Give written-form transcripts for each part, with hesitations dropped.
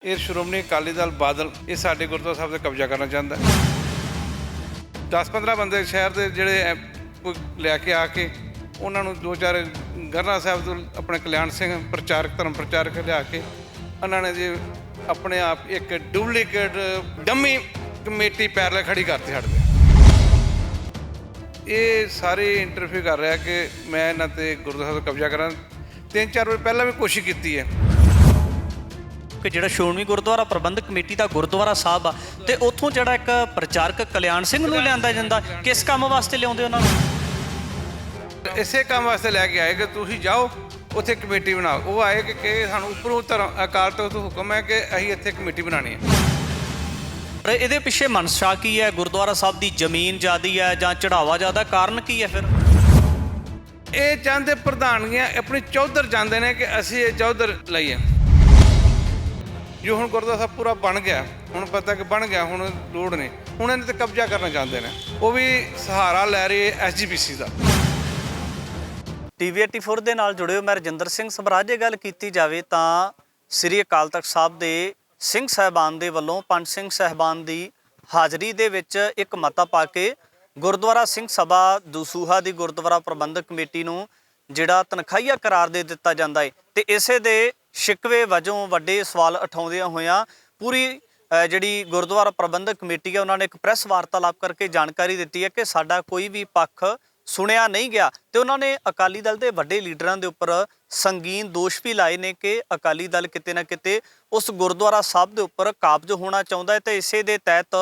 ਇਹ ਸ਼੍ਰੋਮਣੀ ਅਕਾਲੀ ਦਲ ਬਾਦਲ ਇਹ ਸਾਡੇ ਗੁਰਦੁਆਰਾ ਸਾਹਿਬ 'ਤੇ ਕਬਜ਼ਾ ਕਰਨਾ ਚਾਹੁੰਦਾ। 10-15 ਬੰਦੇ ਸ਼ਹਿਰ ਦੇ ਜਿਹੜੇ ਕੋਈ ਲੈ ਕੇ ਆ ਕੇ ਉਹਨਾਂ ਨੂੰ ਦੋ ਚਾਰ ਗਰਨਾ ਸਾਹਿਬ ਤੋਂ ਆਪਣੇ ਕਲਿਆਣ ਸਿੰਘ ਪ੍ਰਚਾਰਕ ਧਰਮ ਪ੍ਰਚਾਰਕ ਲਿਆ ਕੇ ਉਹਨਾਂ ਨੇ ਜੀ ਆਪਣੇ ਆਪ ਇੱਕ ਡੁਪਲੀਕੇਟ ਡੰਮੀ ਕਮੇਟੀ ਪੈਰਲ ਖੜੀ ਕਰਤੀ ਸਾਡੇ ਤੇ। ਇਹ ਸਾਰੇ ਇੰਟਰਫੇਅਰ ਕਰ ਰਿਹਾ ਕਿ ਮੈਂ ਇਹਨਾਂ 'ਤੇ ਗੁਰਦੁਆਰਾ ਸਾਹਿਬ 'ਤੇ ਕਬਜ਼ਾ ਕਰਾਂ। 3-4 ਵਾਰ ਪਹਿਲਾਂ ਵੀ ਕੋਸ਼ਿਸ਼ ਕੀਤੀ ਹੈ ਕਿ ਜਿਹੜਾ ਸ਼੍ਰੋਮਣੀ ਗੁਰਦੁਆਰਾ ਪ੍ਰਬੰਧਕ ਕਮੇਟੀ ਦਾ ਗੁਰਦੁਆਰਾ ਸਾਹਿਬ ਆ ਤੇ ਉੱਥੋਂ ਜਿਹੜਾ ਇੱਕ ਪ੍ਰਚਾਰਕ ਕਲਿਆਣ ਸਿੰਘ ਨੂੰ ਲਿਆਂਦਾ ਜਾਂਦਾ, ਕਿਸ ਕੰਮ ਵਾਸਤੇ ਲਿਆਉਂਦੇ ਉਹਨਾਂ ਨੂੰ? ਇਸੇ ਕੰਮ ਵਾਸਤੇ ਲੈ ਕੇ ਆਏ ਕਿ ਤੁਸੀਂ ਜਾਓ ਉੱਥੇ ਕਮੇਟੀ ਬਣਾਓ। ਉਹ ਆਏ ਕਿ ਸਾਨੂੰ ਉੱਪਰੋਂ ਧਰਮ ਅਕਾਲ ਤਖ਼ਤ ਤੋਂ ਹੁਕਮ ਹੈ ਕਿ ਅਸੀਂ ਇੱਥੇ ਕਮੇਟੀ ਬਣਾਉਣੀ ਹੈ। ਪਰ ਇਹਦੇ ਪਿੱਛੇ ਮਨਸ਼ਾ ਕੀ ਹੈ? ਗੁਰਦੁਆਰਾ ਸਾਹਿਬ ਦੀ ਜ਼ਮੀਨ ਜ਼ਿਆਦੀ ਹੈ ਜਾਂ ਚੜਾਵਾ ਜ਼ਿਆਦਾ? ਕਾਰਨ ਕੀ ਹੈ ਫਿਰ? ਇਹ ਚਾਹੁੰਦੇ ਪ੍ਰਧਾਨਗੀਆਂ ਆਪਣੀ ਚੌਧਰ ਜਾਂਦੇ ਨੇ ਕਿ ਅਸੀਂ ਇਹ ਚੌਧਰ ਲਈਏ। ਜੋ ਹੁਣ ਗੁਰਦੁਆਰਾ ਸਾਹਿਬ ਪੂਰਾ ਬਣ ਗਿਆ, ਹੁਣ ਪਤਾ ਕਿ ਬਣ ਗਿਆ, ਹੁਣ ਲੋੜ ਨਹੀਂ, ਹੁਣ ਇਹਨਾਂ 'ਤੇ ਕਬਜ਼ਾ ਕਰਨਾ ਚਾਹੁੰਦੇ ਨੇ। ਉਹ ਵੀ ਸਹਾਰਾ ਲੈ ਰਹੇ ਐਸਜੀਪੀਸੀ ਦਾ। ਟੀਵੀ 84 ਦੇ ਨਾਲ ਜੁੜੇ ਹੋ, ਮੈਂ ਰਜਿੰਦਰ ਸਿੰਘ ਸਭਰਾਜ। ਜੇ ਗੱਲ ਕੀਤੀ ਜਾਵੇ ਤਾਂ ਸ੍ਰੀ ਅਕਾਲ ਤਖ਼ਤ ਸਾਹਿਬ ਦੇ ਸਿੰਘ ਸਾਹਿਬਾਨ ਦੇ ਵੱਲੋਂ ਪੰਜ ਸਿੰਘ ਸਾਹਿਬਾਨ ਦੀ ਹਾਜ਼ਰੀ ਦੇ ਵਿੱਚ ਇੱਕ ਮਤਾ ਪਾ ਕੇ ਗੁਰਦੁਆਰਾ ਸਿੰਘ ਸਭਾ ਦਸੂਹਾ ਦੀ ਗੁਰਦੁਆਰਾ ਪ੍ਰਬੰਧਕ ਕਮੇਟੀ ਨੂੰ ਜਿਹੜਾ ਤਨਖਾਹੀਆ ਕਰਾਰ ਦੇ ਦਿੱਤਾ ਜਾਂਦਾ ਹੈ। ਤੇ ਇਸੇ ਦੇ ਸ਼ਿਕਵੇ ਵਜੋਂ ਵੱਡੇ ਸਵਾਲ ਉਠਾਉਂਦਿਆਂ ਹੋਇਆਂ ਪੂਰੀ ਜਿਹੜੀ ਗੁਰਦੁਆਰਾ ਪ੍ਰਬੰਧਕ ਕਮੇਟੀ ਹੈ ਉਹਨਾਂ ਨੇ ਇੱਕ ਪ੍ਰੈਸ ਵਾਰਤਾਲਾਪ ਕਰਕੇ ਜਾਣਕਾਰੀ ਦਿੱਤੀ ਹੈ ਕਿ ਸਾਡਾ ਕੋਈ ਵੀ ਪੱਖ ਸੁਣਿਆ ਨਹੀਂ ਗਿਆ। ਤੇ ਉਹਨਾਂ ਨੇ ਅਕਾਲੀ ਦਲ ਦੇ ਵੱਡੇ ਲੀਡਰਾਂ ਦੇ ਉੱਪਰ ਸੰਗੀਨ ਦੋਸ਼ ਵੀ ਲਾਏ ਨੇ ਕਿ ਅਕਾਲੀ ਦਲ ਕਿਤੇ ਨਾ ਕਿਤੇ ਉਸ ਗੁਰਦੁਆਰਾ ਸਾਹਿਬ ਦੇ ਉੱਪਰ ਕਾਬਜ਼ ਹੋਣਾ ਚਾਹੁੰਦਾ ਹੈ। ਤੇ ਇਸੇ ਦੇ ਤਹਿਤ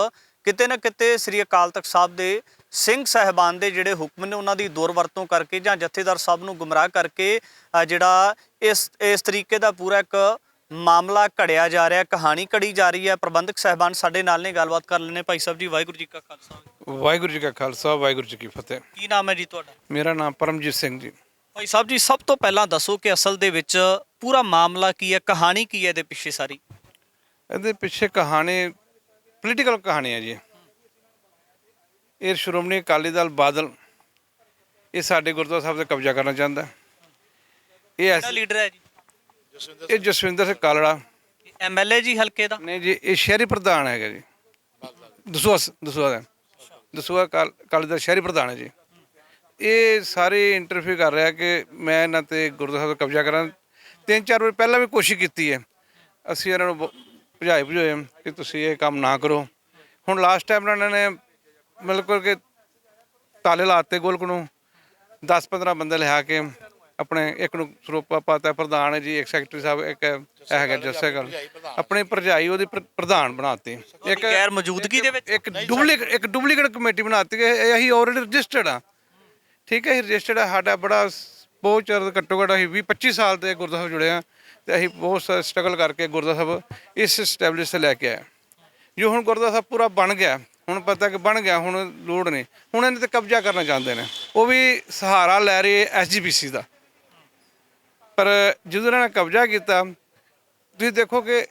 ਕਿਤੇ ਨਾ ਕਿਤੇ ਸ੍ਰੀ ਅਕਾਲ ਤਖ਼ਤ ਸਾਹਿਬ ਦੇ ਸਿੰਘ ਸਾਹਿਬਾਨ ਦੇ ਜਿਹੜੇ ਹੁਕਮ ਨੇ ਉਹਨਾਂ ਦੀ ਦੁਰਵਰਤੋਂ ਕਰਕੇ ਜਾਂ ਜਥੇਦਾਰ ਸਾਹਿਬ ਨੂੰ ਗੁੰਮਰਾਹ ਕਰਕੇ ਜਿਹੜਾ ਇਸ ਤਰੀਕੇ ਦਾ ਪੂਰਾ ਇੱਕ ਮਾਮਲਾ ਘੜਿਆ ਜਾ ਰਿਹਾ, ਕਹਾਣੀ ਘੜੀ ਜਾ ਰਹੀ ਹੈ। ਪ੍ਰਬੰਧਕ ਸਾਹਿਬਾਨ ਸਾਡੇ ਨਾਲ ਨੇ, ਗੱਲਬਾਤ ਕਰ ਲੈਣੇ। ਭਾਈ ਸਾਹਿਬ ਜੀ, ਵਾਹਿਗੁਰੂ ਜੀ ਕਾ ਖਾਲਸਾ। ਵਾਹਿਗੁਰੂ ਜੀ ਕਾ ਖਾਲਸਾ, ਵਾਹਿਗੁਰੂ ਜੀ ਕੀ ਫਤਿਹ। ਕੀ ਨਾਮ ਹੈ ਜੀ ਤੁਹਾਡਾ? ਮੇਰਾ ਨਾਮ ਪਰਮਜੀਤ ਸਿੰਘ ਜੀ। ਭਾਈ ਸਾਹਿਬ ਜੀ, ਸਭ ਤੋਂ ਪਹਿਲਾਂ ਦੱਸੋ ਕਿ ਅਸਲ ਦੇ ਵਿੱਚ ਪੂਰਾ ਮਾਮਲਾ ਕੀ ਹੈ, ਕਹਾਣੀ ਕੀ ਹੈ ਇਹਦੇ ਪਿੱਛੇ ਸਾਰੀ? ਇਹਦੇ ਪਿੱਛੇ ਕਹਾਣੀ ਪੋਲੀਟੀਕਲ ਕਹਾਣੀ ਹੈ ਜੀ। ਇਹ ਸ਼੍ਰੋਮਣੀ ਅਕਾਲੀ ਦਲ ਬਾਦਲ ਇਹ ਸਾਡੇ ਗੁਰਦੁਆਰਾ ਸਾਹਿਬ 'ਤੇ ਕਬਜ਼ਾ ਕਰਨਾ ਚਾਹੁੰਦਾ। ਕਿਹੜਾ ਲੀਡਰ ਹੈ ਜੀ? ਇਹ ਜਸਵਿੰਦਰ ਸਿੰਘ ਕਾਲੜਾ ਐਮਐਲਏ ਜੀ ਹਲਕੇ ਦਾ? ਨਹੀਂ ਜੀ, ਇਹ ਸ਼ਹਿਰੀ ਪ੍ਰਧਾਨ ਹੈਗਾ ਜੀ। ਦਸੂਹਾ ਅਕਾਲੀ ਦਲ ਸ਼ਹਿਰੀ ਪ੍ਰਧਾਨ ਹੈ ਜੀ। ਇਹ ਸਾਰੇ ਇੰਟਰਫੇਅਰ ਕਰ ਰਿਹਾ ਕਿ ਮੈਂ ਇਹਨਾਂ 'ਤੇ ਗੁਰਦੁਆਰਾ ਸਾਹਿਬ 'ਤੇ ਕਬਜ਼ਾ ਕਰਾਂ। 3-4 ਵਾਰ ਪਹਿਲਾਂ ਵੀ ਕੋਸ਼ਿਸ਼ ਕੀਤੀ ਹੈ। ਅਸੀਂ ਇਹਨਾਂ ਨੂੰ ਭਜਾਏ ਕਿ ਤੁਸੀਂ ਇਹ ਕੰਮ ਨਾ ਕਰੋ। ਹੁਣ ਲਾਸਟ ਟਾਈਮ ਇਹਨਾਂ ਨੇ ਬਿਲਕੁਲ ਕਿ ਤਾਲੇ ਲਾਤੇ ਗੋਲਕ ਨੂੰ। 10-15 ਬੰਦੇ ਲਿਆ ਕੇ ਆਪਣੇ ਇੱਕ ਨੂੰ ਸਰੋਪਾ ਪਾਤਾ ਪ੍ਰਧਾਨ ਹੈ ਜੀ, ਇੱਕ ਸੈਕਟਰੀ ਸਾਹਿਬ, ਇੱਕ ਹੈਗਾ ਜੱਸੇ ਗੱਲ ਆਪਣੀ ਭਰਜਾਈ ਉਹਦੀ ਪ੍ਰਧਾਨ ਬਣਾਤੀ। ਇੱਕ ਗੈਰ ਮੌਜੂਦਗੀ ਦੇ ਵਿੱਚ ਇੱਕ ਡੁਪਲੀਕੇਟ ਕਮੇਟੀ ਬਣਾਤੀ। ਅਸੀਂ ਆਲਰੇਡੀ ਰਜਿਸਟਰਡ ਆ, ਠੀਕ ਹੈ, ਰਜਿਸਟਰਡ ਆ। ਸਾਡਾ ਬੜਾ ਬਹੁਤ ਚਿਰ, ਘੱਟੋ ਘੱਟ ਅਸੀਂ 20-25 ਸਾਲ ਤੇ ਗੁਰਦੁਆਰਾ ਸਾਹਿਬ ਜੁੜੇ ਹਾਂ ਤੇ ਅਸੀਂ ਬਹੁਤ ਸਟਰਗਲ ਕਰਕੇ ਗੁਰਦੁਆਰਾ ਸਾਹਿਬ ਇਸ ਸਟੈਬਲਿਸ਼ ਤੇ ਲੈ ਕੇ ਆਏ। ਜੋ ਹੁਣ ਗੁਰਦੁਆਰਾ ਸਾਹਿਬ ਪੂਰਾ ਬਣ ਗਿਆ, ਹੁਣ ਪਤਾ ਕਿ ਬਣ ਗਿਆ, ਹੁਣ ਲੋੜ ਨਹੀਂ, ਹੁਣ ਇਹਨਾਂ 'ਤੇ ਕਬਜ਼ਾ ਕਰਨਾ ਚਾਹੁੰਦੇ ਨੇ। ਉਹ ਵੀ ਸਹਾਰਾ ਲੈ ਰਹੇ ਐਸਜੀਪੀਸੀ ਦਾ। ਪਰ ਜਦੋਂ ਇਹਨਾਂ ਨੇ ਕਬਜ਼ਾ ਕੀਤਾ, ਤੁਸੀਂ ਦੇਖੋ ਕਿ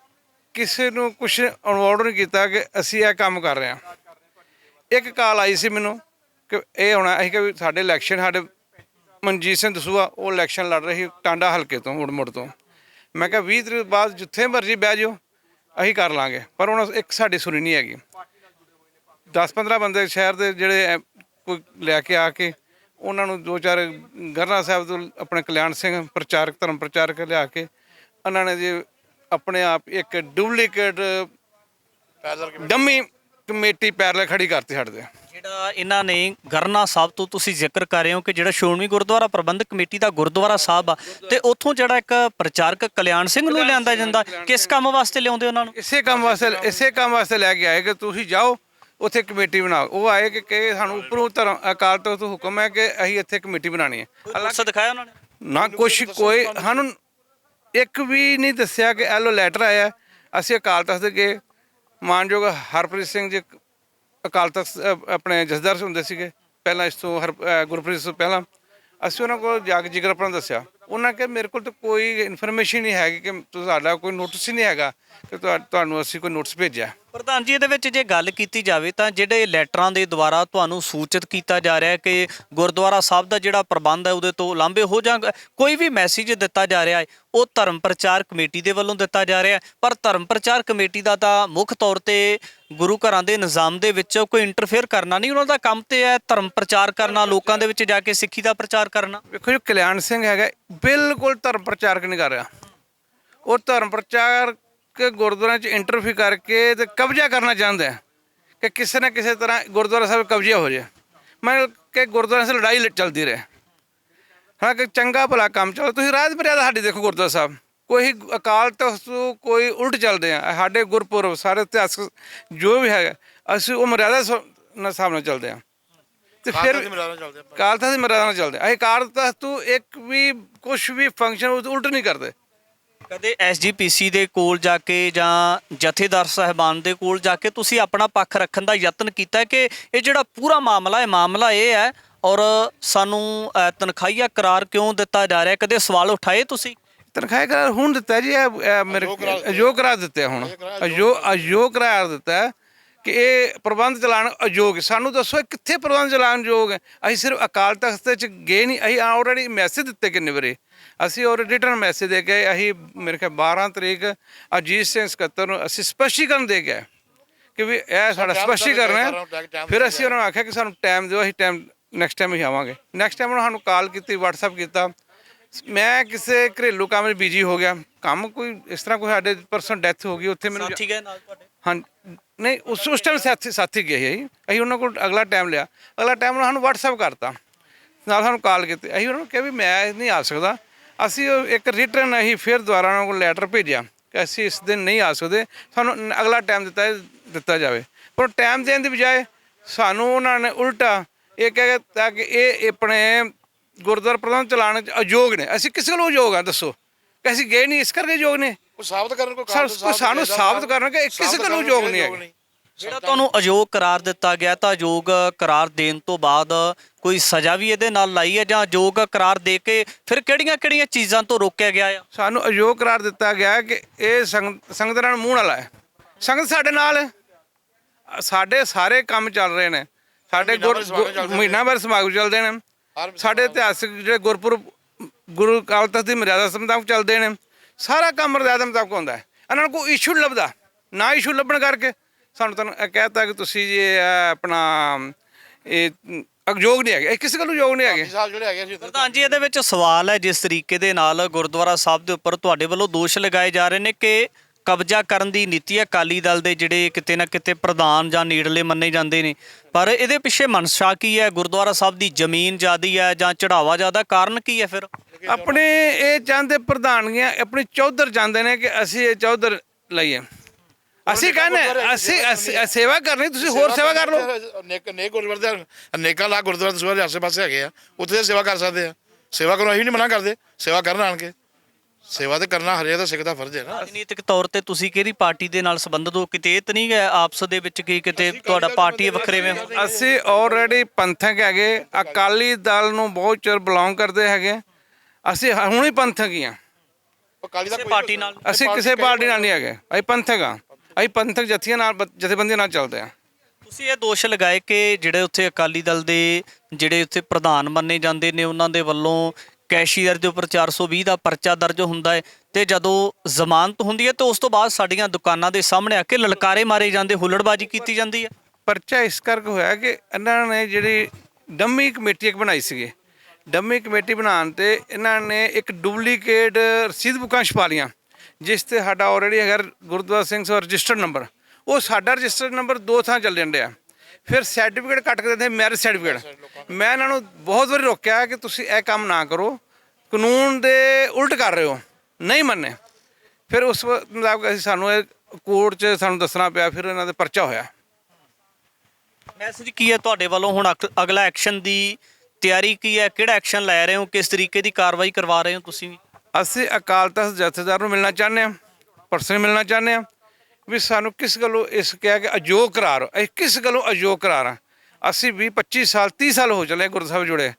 ਕਿਸੇ ਨੂੰ ਕੁਛ ਅਨਵੋਰਡ ਨਹੀਂ ਕੀਤਾ ਕਿ ਅਸੀਂ ਇਹ ਕੰਮ ਕਰ ਰਹੇ ਹਾਂ। ਇੱਕ ਕਾਲ ਆਈ ਸੀ ਮੈਨੂੰ ਕਿ ਇਹ ਹੋਣਾ, ਅਸੀਂ ਕਿ ਸਾਡੇ ਇਲੈਕਸ਼ਨ, ਸਾਡੇ ਮਨਜੀਤ ਸਿੰਘ ਦਸੂਹਾ ਉਹ ਇਲੈਕਸ਼ਨ ਲੜ ਰਹੀ ਟਾਂਡਾ ਹਲਕੇ ਤੋਂ, ਮੁੜ ਤੋਂ। ਮੈਂ ਕਿਹਾ 20 ਤਰੀਕ ਬਾਅਦ ਜਿੱਥੇ ਮਰਜ਼ੀ ਬਹਿ ਜਾਓ, ਅਸੀਂ ਕਰ ਲਾਂਗੇ। ਪਰ ਹੁਣ ਇੱਕ ਸਾਡੀ ਸੁਣੀ ਨਹੀਂ ਹੈਗੀ। 10-15 ਬੰਦੇ ਸ਼ਹਿਰ ਦੇ ਜਿਹੜੇ ਕੋਈ ਲੈ ਕੇ ਆ ਕੇ ਉਹਨਾਂ ਨੂੰ ਦੋ ਚਾਰ ਗਰਨਾ ਸਾਹਿਬ ਤੋਂ ਆਪਣੇ ਕਲਿਆਣ ਸਿੰਘ ਪ੍ਰਚਾਰਕ ਧਰਮ ਪ੍ਰਚਾਰਕ ਲਿਆ ਕੇ ਉਹਨਾਂ ਨੇ ਜੀ ਆਪਣੇ ਆਪ ਇੱਕ ਡੁਪਲੀਕੇਟ ਡੰਮੀ ਕਮੇਟੀ ਪੈਰਲ ਖੜੀ ਕਰਤੀ ਸਾਡੇ ਤੇ। ਜਿਹੜਾ ਇਹਨਾਂ ਨੇ ਗਰਨਾ ਸਾਹਿਬ ਤੋਂ ਤੁਸੀਂ ਜ਼ਿਕਰ ਕਰ ਰਹੇ ਹੋ ਕਿ ਜਿਹੜਾ ਸ਼੍ਰੋਮਣੀ ਗੁਰਦੁਆਰਾ ਪ੍ਰਬੰਧਕ ਕਮੇਟੀ ਦਾ ਗੁਰਦੁਆਰਾ ਸਾਹਿਬ ਆ ਤੇ ਉੱਥੋਂ ਜਿਹੜਾ ਇੱਕ ਪ੍ਰਚਾਰਕ ਕਲਿਆਣ ਸਿੰਘ ਨੂੰ ਲਿਆਂਦਾ ਜਾਂਦਾ, ਕਿਸ ਕੰਮ ਵਾਸਤੇ ਲਿਆਉਂਦੇ ਉਹਨਾਂ ਨੂੰ? ਇਸੇ ਕੰਮ ਵਾਸਤੇ ਲੈ ਕੇ ਆਏ ਕਿ ਤੁਸੀਂ ਜਾਓ ਉੱਥੇ ਕਮੇਟੀ ਬਣਾਓ। ਉਹ ਆਏ ਕਿ ਸਾਨੂੰ ਉੱਪਰੋਂ ਧਰਮ ਅਕਾਲ ਤਖ਼ਤ ਤੋਂ ਹੁਕਮ ਹੈ ਕਿ ਅਸੀਂ ਇੱਥੇ ਕਮੇਟੀ ਬਣਾਉਣੀ ਹੈ। ਅਲੱਗ ਦਿਖਾਇਆ ਉਹਨਾਂ ਨੇ ਨਾ ਕੁਛ, ਕੋਈ ਸਾਨੂੰ ਇੱਕ ਵੀ ਨਹੀਂ ਦੱਸਿਆ ਕਿ ਐਲੋ ਲੈਟਰ ਆਇਆ। ਅਸੀਂ ਅਕਾਲ ਤਖ਼ਤ ਦੇ ਗਏ, ਮਾਨਯੋਗ ਹਰਪ੍ਰੀਤ ਸਿੰਘ ਜੀ ਅਕਾਲ ਤਖ਼ਤ ਆਪਣੇ ਜਥੇਦਾਰ ਹੁੰਦੇ ਸੀਗੇ ਪਹਿਲਾਂ, ਇਸ ਤੋਂ ਗੁਰਪ੍ਰੀਤ ਤੋਂ ਪਹਿਲਾਂ। ਅਸੀਂ ਉਹਨਾਂ ਕੋਲ ਜਾ ਕੇ ਜ਼ਿਕਰ ਆਪਣਾ ਦੱਸਿਆ ਉਹਨਾਂ ਕਿ ਮੇਰੇ ਕੋਲ ਤਾਂ ਕੋਈ ਇਨਫੋਰਮੇਸ਼ਨ ਨਹੀਂ ਹੈਗੀ ਕਿ ਤੁਹਾਡਾ ਕੋਈ ਨੋਟਿਸ ਹੀ ਨਹੀਂ ਹੈਗਾ ਕਿ ਤੁਹਾਨੂੰ ਅਸੀਂ ਕੋਈ ਨੋਟਿਸ ਭੇਜਿਆ। ਪ੍ਰਧਾਨ ਜੀ, ਇਹਦੇ ਵਿੱਚ ਜੇ ਗੱਲ ਕੀਤੀ ਜਾਵੇ ਤਾਂ ਜਿਹੜੇ ਲੈਟਰਾਂ ਦੇ ਦੁਆਰਾ ਤੁਹਾਨੂੰ ਸੂਚਿਤ ਕੀਤਾ ਜਾ ਰਿਹਾ ਹੈ ਕਿ ਗੁਰਦੁਆਰਾ ਸਾਹਿਬ ਦਾ ਜਿਹੜਾ ਪ੍ਰਬੰਧ ਹੈ ਉਹਦੇ ਤੋਂ ਲਾਂਭੇ ਹੋ ਜਾਂ ਕੋਈ ਵੀ ਮੈਸੇਜ ਦਿੱਤਾ ਜਾ ਰਿਹਾ ਹੈ ਉਹ ਧਰਮ ਪ੍ਰਚਾਰ ਕਮੇਟੀ ਦੇ ਵੱਲੋਂ ਦਿੱਤਾ ਜਾ ਰਿਹਾ ਹੈ, ਪਰ ਧਰਮ ਪ੍ਰਚਾਰ ਕਮੇਟੀ ਦਾ ਤਾਂ ਮੁੱਖ ਤੌਰ ਤੇ ਗੁਰੂ ਘਰਾਂ ਦੇ ਨਿਜ਼ਾਮ ਦੇ ਵਿੱਚ ਕੋਈ ਇੰਟਰਫੇਅਰ ਕਰਨਾ ਨਹੀਂ, ਉਹਨਾਂ ਦਾ ਕੰਮ ਤੇ ਹੈ ਧਰਮ ਪ੍ਰਚਾਰ ਕਰਨਾ, ਲੋਕਾਂ ਦੇ ਵਿੱਚ ਜਾ ਕੇ ਸਿੱਖੀ ਦਾ ਪ੍ਰਚਾਰ ਕਰਨਾ। ਵੇਖੋ ਜੀ, ਕਲਿਆਣ ਸਿੰਘ ਹੈਗਾ ਬਿਲਕੁਲ ਧਰਮ ਪ੍ਰਚਾਰਕ ਨਹੀਂ ਕਰ ਰਿਹਾ। ਉਹ ਧਰਮ ਪ੍ਰਚਾਰ ਗੁਰਦੁਆਰਿਆਂ 'ਚ ਇੰਟਰਫੇਅਰ ਕਰਕੇ ਤੇ ਕਬਜ਼ਾ ਕਰਨਾ ਚਾਹੁੰਦਾ ਹੈ ਕਿ ਕਿਸੇ ਨਾ ਕਿਸੇ ਤਰ੍ਹਾਂ ਗੁਰਦੁਆਰਾ ਸਾਹਿਬ ਕਬਜ਼ਾ ਹੋ ਜਾਏ, ਮਤਲਬ ਕਿ ਗੁਰਦੁਆਰਾ ਸਾਹਿਬ ਲੜਾਈ ਚੱਲਦੀ ਰਹੇ। ਹਾਂ ਕਿ ਚੰਗਾ ਭਲਾ ਕੰਮ ਚੱਲ, ਤੁਸੀਂ ਰਾਜ ਮਰਿਆਦਾ ਸਾਡੀ ਦੇਖੋ ਗੁਰਦੁਆਰਾ ਸਾਹਿਬ, ਕੋਈ ਅਕਾਲ ਤਖਤ ਤੋਂ ਕੋਈ ਉਲਟ ਚੱਲਦੇ ਆ, ਸਾਡੇ ਗੁਰਪੁਰਬ ਸਾਰੇ ਇਤਿਹਾਸਕ ਜੋ ਵੀ ਹੈਗਾ ਅਸੀਂ ਉਹ ਮਰਿਆਦਾ ਹਿਸਾਬ ਨਾਲ ਚੱਲਦੇ ਆ। ਤੇ ਫਿਰ ਅਕਾਲ ਤਖਤ ਦੀ ਮਰਿਆਦਾ ਨਾਲ ਚੱਲਦੇ ਅਸੀਂ ਅਕਾਲ ਤਖਤ ਤੋਂ ਇੱਕ ਵੀ ਕੁਛ ਵੀ ਫੰਕਸ਼ਨ ਉਲਟ ਨਹੀਂ ਕਰਦੇ। ਕਦੇ ਐਸਜੀਪੀਸੀ ਦੇ ਕੋਲ ਜਾ ਕੇ ਜਾਂ ਜਥੇਦਾਰ ਸਾਹਿਬਾਨ ਦੇ ਕੋਲ ਜਾ ਕੇ ਤੁਸੀਂ ਆਪਣਾ ਪੱਖ ਰੱਖਣ ਦਾ ਯਤਨ ਕੀਤਾ ਕਿ ਇਹ ਜਿਹੜਾ ਪੂਰਾ ਮਾਮਲਾ ਇਹ ਹੈ ਔਰ ਸਾਨੂੰ ਤਨਖਾਹੀਆ ਕਰਾਰ ਕਿਉਂ ਦਿੱਤਾ ਜਾ ਰਿਹਾ, ਕਦੇ ਸਵਾਲ ਉਠਾਏ ਤੁਸੀਂ? ਤਨਖਾਹ ਕਰਾਰ ਹੁਣ ਦਿੱਤਾ ਜੀ, ਇਹ ਮੇਰੇ ਅਯੋਗ ਕਰਾਰ ਦਿੱਤੇ, ਹੁਣ ਅਯੋਗ ਕਰਾਰ ਦਿੱਤਾ ਕਿ ਇਹ ਪ੍ਰਬੰਧ ਚਲਾਉਣ ਅਯੋਗ। ਸਾਨੂੰ ਦੱਸੋ ਕਿੱਥੇ ਪ੍ਰਬੰਧ ਚਲਾਉਣ ਯੋਗ ਹੈ? ਅਸੀਂ ਸਿਰਫ ਅਕਾਲ ਤਖਤ 'ਚ ਗਏ ਨਹੀਂ, ਅਸੀਂ ਆਲਰੇਡੀ ਮੈਸੇਜ ਦਿੱਤੇ ਕਿੰਨੇ ਵਾਰੀ, ਅਸੀਂ ਔਰ ਰਿਟਰਨ ਮੈਸੇਜ ਦੇ ਕੇ ਅਸੀਂ ਮੇਰੇ ਖਿਆਲ 12 ਤਰੀਕ ਅਜੀਤ ਸਿੰਘ ਸਕੱਤਰ ਨੂੰ ਅਸੀਂ ਸਪਸ਼ਟੀਕਰਨ ਦੇ ਗਏ ਕਿ ਵੀ ਇਹ ਸਾਡਾ ਸਪਸ਼ਟੀਕਰਨ ਹੈ। ਫਿਰ ਅਸੀਂ ਉਹਨਾਂ ਨੂੰ ਆਖਿਆ ਕਿ ਸਾਨੂੰ ਟਾਈਮ ਦਿਓ, ਅਸੀਂ ਟਾਈਮ ਨੈਕਸਟ ਟਾਈਮ ਹੀ ਆਵਾਂਗੇ। ਨੈਕਸਟ ਟਾਈਮ ਉਹਨਾਂ ਸਾਨੂੰ ਕਾਲ ਕੀਤੀ, WhatsApp ਕੀਤਾ। ਮੈਂ ਕਿਸੇ ਘਰੇਲੂ ਕੰਮ 'ਚ ਬਿਜੀ ਹੋ ਗਿਆ, ਕੰਮ ਕੋਈ ਇਸ ਤਰ੍ਹਾਂ ਕੋਈ ਸਾਡੇ ਪਰਸਨ ਡੈਥ ਹੋ ਗਈ, ਉੱਥੇ ਮੈਨੂੰ ਠੀਕ ਹੈ ਨਾਲ ਤੁਹਾਡੇ? ਹਾਂ ਨਹੀਂ, ਉਸ ਟਾਈਮ ਸਾਥੀ ਗਏ ਅਸੀਂ ਉਹਨਾਂ ਕੋਲ ਅਗਲਾ ਟਾਈਮ ਲਿਆ, ਅਗਲਾ ਟਾਈਮ ਉਹਨਾਂ ਸਾਨੂੰ WhatsApp ਕਰਤਾ, ਨਾਲ ਸਾਨੂੰ ਕਾਲ ਕੀਤੀ। ਅਸੀਂ ਉਹਨਾਂ ਨੂੰ ਕਿਹਾ ਵੀ ਮੈਂ ਨਹੀਂ ਆ ਸਕਦਾ। ਅਸੀਂ ਇੱਕ ਰਿਟਰਨ ਅਸੀਂ ਫਿਰ ਦੁਬਾਰਾ ਉਹਨਾਂ ਕੋਲ ਲੈਟਰ ਭੇਜਿਆ ਕਿ ਅਸੀਂ ਇਸ ਦਿਨ ਨਹੀਂ ਆ ਸਕਦੇ, ਸਾਨੂੰ ਅਗਲਾ ਟਾਈਮ ਦਿੱਤਾ ਜਾਵੇ। ਪਰ ਟਾਈਮ ਦੇਣ ਦੀ ਬਜਾਏ ਸਾਨੂੰ ਉਹਨਾਂ ਨੇ ਉਲਟਾ ਇਹ ਕਹਿ ਦਿੱਤਾ ਕਿ ਇਹ ਆਪਣੇ ਗੁਰਦੁਆਰਾ ਪ੍ਰਬੰਧ ਚਲਾਉਣ 'ਚ ਅਯੋਗ ਨੇ। ਅਸੀਂ ਕਿਸੇ ਕੋਲ ਅਯੋਗ ਆ ਦੱਸੋ ਕਿ ਅਸੀਂ ਗਏ ਨਹੀਂ ਇਸ ਕਰਕੇ ਯੋਗ ਨੇ? ਸਾਬਤ ਕਰਨ ਸਾਨੂੰ ਸਾਬਤ ਕਰਨ ਕਿ ਕਿਸੇ ਕੋਲ ਯੋਗ ਨਹੀਂ ਹੈ। ਜਿਹੜਾ ਤੁਹਾਨੂੰ ਅਯੋਗ ਕਰਾਰ ਦਿੱਤਾ ਗਿਆ ਤਾਂ ਅਯੋਗ ਕਰਾਰ ਦੇਣ ਤੋਂ ਬਾਅਦ ਕੋਈ ਸਜ਼ਾ ਵੀ ਇਹਦੇ ਨਾਲ ਲਾਈ ਹੈ ਜਾਂ ਅਯੋਗ ਕਰਾਰ ਦੇ ਕੇ ਫਿਰ ਕਿਹੜੀਆਂ ਚੀਜ਼ਾਂ ਤੋਂ ਰੋਕਿਆ ਗਿਆ ਆ? ਸਾਨੂੰ ਅਯੋਗ ਕਰਾਰ ਦਿੱਤਾ ਗਿਆ ਕਿ ਇਹ ਸੰਗਤ ਨਾਲ ਮੂੰਹ ਨਾਲ ਹੈ, ਸੰਗਤ ਸਾਡੇ ਨਾਲ ਹੈ, ਸਾਡੇ ਸਾਰੇ ਕੰਮ ਚੱਲ ਰਹੇ ਨੇ, ਸਾਡੇ ਮਹੀਨਾ ਭਰ ਸਮਾਗਮ ਚੱਲਦੇ ਨੇ, ਸਾਡੇ ਇਤਿਹਾਸਿਕ ਜਿਹੜੇ ਗੁਰਪੁਰਬ ਗੁਰੂ ਅਕਾਲ ਤਖਤ ਦੀ ਮਰਿਆਦਾ ਮੁਤਾਬਕ ਚੱਲਦੇ ਨੇ, ਸਾਰਾ ਕੰਮ ਮਰਿਆਦਾ ਮੁਤਾਬਕ ਹੁੰਦਾ ਹੈ। ਇਹਨਾਂ ਨੂੰ ਕੋਈ ਇਸ਼ੂ ਲੱਭਦਾ ਨਾ, ਇਸ਼ੂ ਲੱਭਣ ਕਰਕੇ ਸਾਨੂੰ ਇਹ ਕਹਿਤਾ ਕਿ ਤੁਸੀਂ ਜੀ ਆਪਣਾ ਇਹ ਅਯੋਗ ਨਹੀਂ ਹੈਗੇ, ਕਿਸੇ ਕੋਲ ਯੋਗ ਨਹੀਂ ਹੈਗੇ। ਪ੍ਰਧਾਨ ਜੀ, ਇਹਦੇ ਵਿੱਚ ਸਵਾਲ ਹੈ ਜਿਸ ਤਰੀਕੇ ਦੇ ਨਾਲ ਗੁਰਦੁਆਰਾ ਸਾਹਿਬ ਦੇ ਉੱਪਰ ਤੁਹਾਡੇ ਵੱਲੋਂ ਦੋਸ਼ ਲਗਾਏ ਜਾ ਰਹੇ ਨੇ ਕਿ ਕਬਜ਼ਾ ਕਰਨ ਦੀ ਨੀਤੀ ਹੈ ਅਕਾਲੀ ਦਲ ਦੇ ਜਿਹੜੇ ਕਿਤੇ ਨਾ ਕਿਤੇ ਪ੍ਰਧਾਨ ਜਾਂ ਨੀੜਲੇ ਮੰਨੇ ਜਾਂਦੇ ਨੇ, ਪਰ ਇਹਦੇ ਪਿੱਛੇ ਮਨਸ਼ਾ ਕੀ ਹੈ? ਗੁਰਦੁਆਰਾ ਸਾਹਿਬ ਦੀ ਜ਼ਮੀਨ ਜ਼ਿਆਦੀ ਹੈ ਜਾਂ ਚੜਾਵਾ ਜ਼ਿਆਦਾ, ਕਾਰਨ ਕੀ ਹੈ? ਫਿਰ ਆਪਣੇ ਇਹ ਚਾਹੁੰਦੇ ਪ੍ਰਧਾਨਗੀਆਂ ਆਪਣੀ ਚੌਧਰ ਚਾਹੁੰਦੇ ਨੇ ਕਿ ਅਸੀਂ ਇਹ ਚੌਧਰ ਲਈਏ। ਅਸੀਂ ਕਹਿੰਦੇ ਅਸੀਂ ਸੇਵਾ ਕਰਨੀ, ਤੁਸੀਂ ਹੋਰ ਸੇਵਾ ਕਰ ਲਓ। ਅਨੇਕ ਗੁਰਦੁਆਰੇ ਅਨੇਕਾਂ ਲੱਖ ਗੁਰਦੁਆਰੇ ਸਵੇਰੇ ਆਸੇ ਪਾਸੇ ਹੈਗੇ ਆ, ਉੱਥੇ ਸੇਵਾ ਕਰ ਸਕਦੇ ਆ। ਸੇਵਾ ਕਰੋ, ਅਸੀਂ ਨਹੀਂ ਮਨਾ ਕਰਦੇ, ਸੇਵਾ ਕਰਨ ਆਣ ਕੇ। ਸੇਵਾ ਤੇ ਕਰਨਾ ਹਰੇਕ ਦਾ ਸਿੱਖ ਦਾ ਫਰਜ਼ ਹੈ ਨਾ। ਰਾਜਨੀਤਿਕ ਤੌਰ ਤੇ ਤੁਸੀਂ ਕਿਹੜੀ ਪਾਰਟੀ ਦੇ ਨਾਲ ਸੰਬੰਧਿਤ ਹੋ? ਕਿਤੇ ਇਹ ਤਾਂ ਨਹੀਂ ਹੈ ਆਪਸ ਦੇ ਵਿੱਚ ਕੀ ਕਿਤੇ ਤੁਹਾਡਾ ਪਾਰਟੀ ਵੱਖਰੇਵੇਂ? ਅਸੀਂ ਆਲਰੇਡੀ ਪੰਥਕ ਹੈਗੇ, ਅਕਾਲੀ ਦਲ ਨੂੰ ਬਹੁਤ ਚਿਰ ਬਿਲੋਂਗ ਕਰਦੇ ਹੈਗੇ, ਅਸੀਂ ਹੁਣ ਹੀ ਪੰਥਕ ਹੀ ਹਾਂ। ਪਾਰਟੀ ਨਾਲ ਅਸੀਂ ਕਿਸੇ ਪਾਰਟੀ ਨਾਲ ਨਹੀਂ ਹੈਗੇ, ਅਸੀਂ ਪੰਥਕ ਹਾਂ, ਅਸੀਂ ਪੰਥਕ ਜਥੇਬੰਦੀਆਂ ਨਾਲ ਚੱਲਦੇ ਹਾਂ। ਤੁਸੀਂ ਇਹ ਦੋਸ਼ ਲਗਾਏ ਕਿ ਜਿਹੜੇ ਉੱਥੇ ਅਕਾਲੀ ਦਲ ਦੇ ਜਿਹੜੇ ਉੱਥੇ ਪ੍ਰਧਾਨ ਮੰਨੇ ਜਾਂਦੇ ਨੇ ਉਹਨਾਂ ਦੇ ਵੱਲੋਂ ਕੈਸ਼ੀਅਰ ਦੇ ਉੱਪਰ 420 ਦਾ ਪਰਚਾ ਦਰਜ ਹੁੰਦਾ ਹੈ ਤੇ ਜਦੋਂ ਜ਼ਮਾਨਤ ਹੁੰਦੀ ਹੈ ਤਾਂ ਉਸ ਤੋਂ ਬਾਅਦ ਸਾਡੀਆਂ ਦੁਕਾਨਾਂ ਦੇ ਸਾਹਮਣੇ ਆ ਕੇ ਲਲਕਾਰੇ ਮਾਰੇ ਜਾਂਦੇ, ਹੁੱਲੜਬਾਜ਼ੀ ਕੀਤੀ ਜਾਂਦੀ ਹੈ। ਪਰਚਾ ਇਸ ਕਰਕੇ ਹੋਇਆ ਕਿ ਇਹਨਾਂ ਨੇ ਜਿਹੜੀ ਡੰਮੀ ਕਮੇਟੀ ਇੱਕ ਬਣਾਈ ਸੀਗੀ, ਡੰਮੀ ਕਮੇਟੀ ਬਣਾਉਣ ਤੇ ਇਹਨਾਂ ਨੇ ਇੱਕ ਡੁਪਲੀਕੇਟ ਰਸੀਦ ਬੁੱਕਾਂ ਛਪਾ ਲਈਆਂ, ਜਿਸ ਤੇ ਸਾਡਾ ਆਲਰੇਡੀ ਹੈਗਾ ਗੁਰਦੁਆਰਾ ਸਿੰਘ ਸਭਾ ਰਜਿਸਟਰਡ ਨੰਬਰ। ਉਹ ਸਾਡਾ ਰਜਿਸਟਰਡ ਨੰਬਰ 2 ਥਾਂ ਚੱਲ ਜਾਂਦੇ ਆ। ਫਿਰ ਸਰਟੀਫਿਕੇਟ ਕੱਟ ਕੇ ਦਿੰਦੇ, ਮੈਰਿਜ ਸਰਟੀਫਿਕੇਟ। ਮੈਂ ਇਹਨਾਂ ਨੂੰ ਬਹੁਤ ਵਾਰੀ ਰੋਕਿਆ ਕਿ ਤੁਸੀਂ ਇਹ ਕੰਮ ਨਾ ਕਰੋ, ਕਾਨੂੰਨ ਦੇ ਉਲਟ ਕਰ ਰਹੇ ਹੋ, ਨਹੀਂ ਮੰਨੇ। ਫਿਰ ਉਸ ਮੁਤਾਬਕ ਅਸੀਂ ਸਾਨੂੰ ਇਹ ਕੋਰਟ 'ਚ ਸਾਨੂੰ ਦੱਸਣਾ ਪਿਆ, ਫਿਰ ਇਹਨਾਂ ਦੇ ਪਰਚਾ ਹੋਇਆ। ਮੈਸੇਜ ਕੀ ਹੈ ਤੁਹਾਡੇ ਵੱਲੋਂ ਹੁਣ ਅਗਲਾ ਐਕਸ਼ਨ ਦੀ ਤਿਆਰੀ ਕੀ ਹੈ? ਕਿਹੜਾ ਐਕਸ਼ਨ ਲੈ ਰਹੇ ਹੋ? ਕਿਸ ਤਰੀਕੇ ਦੀ ਕਾਰਵਾਈ ਕਰਵਾ ਰਹੇ ਹੋ ਤੁਸੀਂ? ਅਸੀਂ ਅਕਾਲ ਤਖਤ ਜਥੇਦਾਰ ਨੂੰ ਮਿਲਣਾ ਚਾਹੁੰਦੇ ਹਾਂ, ਪਰਸਨਲੀ ਮਿਲਣਾ ਚਾਹੁੰਦੇ ਹਾਂ ਵੀ ਸਾਨੂੰ ਕਿਸ ਗੱਲੋਂ ਇਸ ਕਿਹਾ ਕਿ ਅਯੋਗ ਕਰਾਰ, ਅਸੀਂ ਕਿਸ ਗੱਲੋਂ ਅਯੋਗ ਕਰਾਰ ਆ? ਅਸੀਂ 20-25 ਸਾਲ 30 ਸਾਲ ਹੋ ਚਲੇ ਗੁਰੂ ਸਾਹਿਬ ਜੁੜੇ,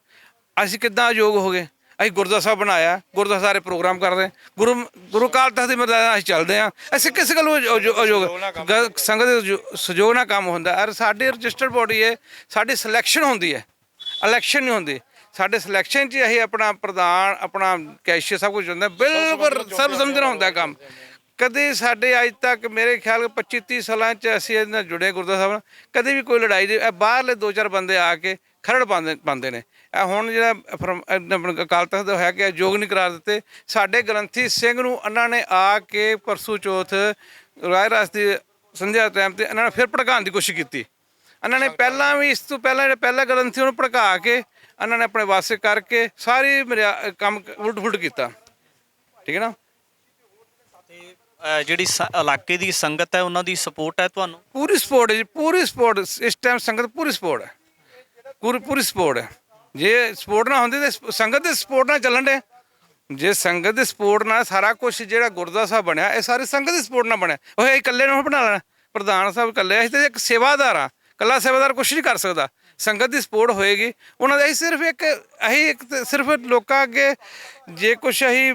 ਅਸੀਂ ਕਿੱਦਾਂ ਅਯੋਗ ਹੋ ਗਏ? ਅਸੀਂ ਗੁਰਦੁਆਰਾ ਸਾਹਿਬ ਬਣਾਇਆ, ਗੁਰਦੁਆਰਾ ਸਾਰੇ ਪ੍ਰੋਗਰਾਮ ਕਰਦੇ, ਗੁਰੂ ਅਕਾਲ ਤਖਤ ਦੀ ਮਰਜ਼ਾਦਾ ਅਸੀਂ ਚੱਲਦੇ ਹਾਂ। ਅਸੀਂ ਕਿਸੇ ਗੱਲ ਸੰਗਤ ਦੇ ਸਹਿਯੋਗ ਨਾਲ ਕੰਮ ਹੁੰਦਾ। ਔਰ ਸਾਡੀ ਰਜਿਸਟਰਡ ਬੋਡੀ ਹੈ, ਸਾਡੀ ਸਿਲੈਕਸ਼ਨ ਹੁੰਦੀ ਹੈ, ਇਲੈਕਸ਼ਨ ਨਹੀਂ ਹੁੰਦੀ। ਸਾਡੇ ਸਿਲੈਕਸ਼ਨ 'ਚ ਅਸੀਂ ਆਪਣਾ ਪ੍ਰਧਾਨ, ਆਪਣਾ ਕੈਸ਼ੀਅਰ ਸਭ ਕੁਝ ਹੁੰਦਾ, ਬਿਲਕੁਲ ਸਰਬਸੰਮਤੀ ਨਾਲ ਹੁੰਦਾ ਕੰਮ। ਕਦੇ ਸਾਡੇ ਅੱਜ ਤੱਕ ਮੇਰੇ ਖਿਆਲ 25-30 ਸਾਲਾਂ 'ਚ ਅਸੀਂ ਇਹਦੇ ਨਾਲ ਜੁੜੇ ਗੁਰਦੁਆਰਾ ਸਾਹਿਬ ਨਾਲ, ਕਦੇ ਵੀ ਕੋਈ ਲੜਾਈ ਨਹੀਂ। ਬਾਹਰਲੇ 2-4 ਬੰਦੇ ਆ ਕੇ ਖਰੜ ਪਾਉਂਦੇ ਨੇ। ਇਹ ਹੁਣ ਜਿਹੜਾ ਅਕਾਲ ਤਖਤ ਦਾ ਹੋਇਆ ਕਿ ਯੋਗ ਨਹੀਂ ਕਰਾ ਦਿੱਤੇ। ਸਾਡੇ ਗ੍ਰੰਥੀ ਸਿੰਘ ਨੂੰ ਇਹਨਾਂ ਨੇ ਆ ਕੇ ਪਰਸੋਂ ਚੌਥ ਰਾਏ ਰਾਸ ਦੀ ਸੰਧਿਆ ਟਾਈਮ 'ਤੇ ਇਹਨਾਂ ਨੇ ਫਿਰ ਭੜਕਾਉਣ ਦੀ ਕੋਸ਼ਿਸ਼ ਕੀਤੀ। ਇਹਨਾਂ ਨੇ ਪਹਿਲਾਂ ਵੀ, ਇਸ ਤੋਂ ਪਹਿਲਾਂ ਜਿਹੜੇ ਪਹਿਲਾ ਗ੍ਰੰਥੀ ਉਹਨੂੰ ਭੜਕਾ ਕੇ ਇਹਨਾਂ ਨੇ ਆਪਣੇ ਵਾਸਤੇ ਕਰਕੇ ਸਾਰੀ ਕੰਮ ਉਲਟ-ਫੁਲਟ ਕੀਤਾ। ਠੀਕ ਹੈ ਨਾ। ਜਿਹੜੀ ਇਲਾਕੇ ਦੀ ਸੰਗਤ ਹੈ ਉਹਨਾਂ ਦੀ ਸਪੋਰਟ ਹੈ ਤੁਹਾਨੂੰ? ਪੂਰੀ ਸਪੋਰਟ ਹੈ ਜੀ, ਪੂਰੀ ਸਪੋਰਟ। ਇਸ ਟਾਈਮ ਸੰਗਤ ਪੂਰੀ ਸਪੋਰਟ ਹੈ, ਪੂਰੀ ਸਪੋਰਟ ਹੈ। ਜੇ ਸਪੋਰਟ ਨਾ ਹੁੰਦੀ ਤਾਂ ਸੰਗਤ ਦੇ ਸਪੋਰਟ ਨਾਲ ਚੱਲਣ ਦੇ। ਜੇ ਸੰਗਤ ਦੇ ਸਪੋਰਟ ਨਾਲ ਸਾਰਾ ਕੁਝ ਜਿਹੜਾ ਗੁਰਦੁਆਰਾ ਸਾਹਿਬ ਬਣਿਆ, ਇਹ ਸਾਰੇ ਸੰਗਤ ਦੀ ਸਪੋਰਟ ਨਾਲ ਬਣਿਆ। ਉਹ ਇਕੱਲੇ ਨੂੰ ਬਣਾ ਲੈਣਾ, ਪ੍ਰਧਾਨ ਸਾਹਿਬ ਇਕੱਲੇ। ਅਸੀਂ ਤਾਂ ਇੱਕ ਸੇਵਾਦਾਰ ਆ, ਇਕੱਲਾ ਸੇਵਾਦਾਰ ਕੁਛ ਨਹੀਂ ਕਰ ਸਕਦਾ। ਸੰਗਤ ਦੀ ਸਪੋਰਟ ਹੋਏਗੀ ਉਹਨਾਂ ਦਾ। ਅਸੀਂ ਸਿਰਫ ਲੋਕਾਂ ਅੱਗੇ ਜੇ ਕੁਛ ਅਸੀਂ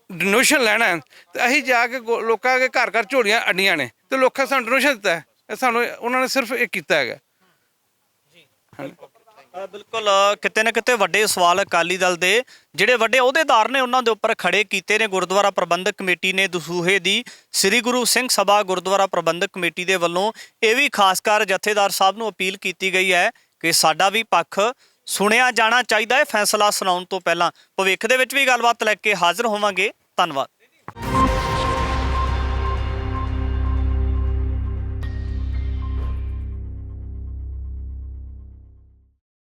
ਡੋਨੇਸ਼ਨ ਲੈਣਾ ਤੇ ਅਸੀਂ ਜਾ ਕੇ ਲੋਕਾਂ ਅੱਗੇ ਘਰ ਝੋਲੀਆਂ ਅੱਡੀਆਂ ਨੇ ਤੇ ਲੋਕਾਂ ਸਾਨੂੰ ਡੋਨੇਸ਼ਨ ਦਿੱਤਾ ਹੈ। ਸਾਨੂੰ ਉਹਨਾਂ ਨੇ ਸਿਰਫ ਇਹ ਕੀਤਾ ਹੈਗਾ। ਬਿਲਕੁਲ ਕਿਤੇ ਨਾ ਕਿਤੇ ਵੱਡੇ ਸਵਾਲ ਅਕਾਲੀ ਦਲ ਦੇ ਜਿਹੜੇ ਵੱਡੇ ਅਹੁਦੇਦਾਰ ਨੇ ਉਹਨਾਂ ਦੇ ਉੱਪਰ ਖੜੇ ਕੀਤੇ ਨੇ। ਗੁਰਦੁਆਰਾ ਪ੍ਰਬੰਧਕ ਕਮੇਟੀ ਨੇ ਦਸੂਹੇ ਦੀ ਸ੍ਰੀ ਗੁਰੂ ਸਿੰਘ ਸਭਾ ਗੁਰਦੁਆਰਾ ਪ੍ਰਬੰਧਕ ਕਮੇਟੀ ਦੇ ਵੱਲੋਂ ਇਹ ਵੀ ਖਾਸ ਕਰ ਜਥੇਦਾਰ ਸਾਹਿਬ ਨੂੰ ਅਪੀਲ ਕੀਤੀ ਗਈ ਹੈ ਕਿ ਸਾਡਾ ਵੀ ਪੱਖ ਸੁਣਿਆ ਜਾਣਾ ਚਾਹੀਦਾ ਹੈ। ਫੈਸਲਾ ਸੁਣਾਉਣ ਤੋਂ ਪਹਿਲਾਂ ਭਵਿੱਖ ਦੇ ਵਿੱਚ ਵੀ ਗੱਲਬਾਤ ਲੈ ਕੇ ਹਾਜ਼ਰ ਹੋਵਾਂਗੇ। ਧੰਨਵਾਦ।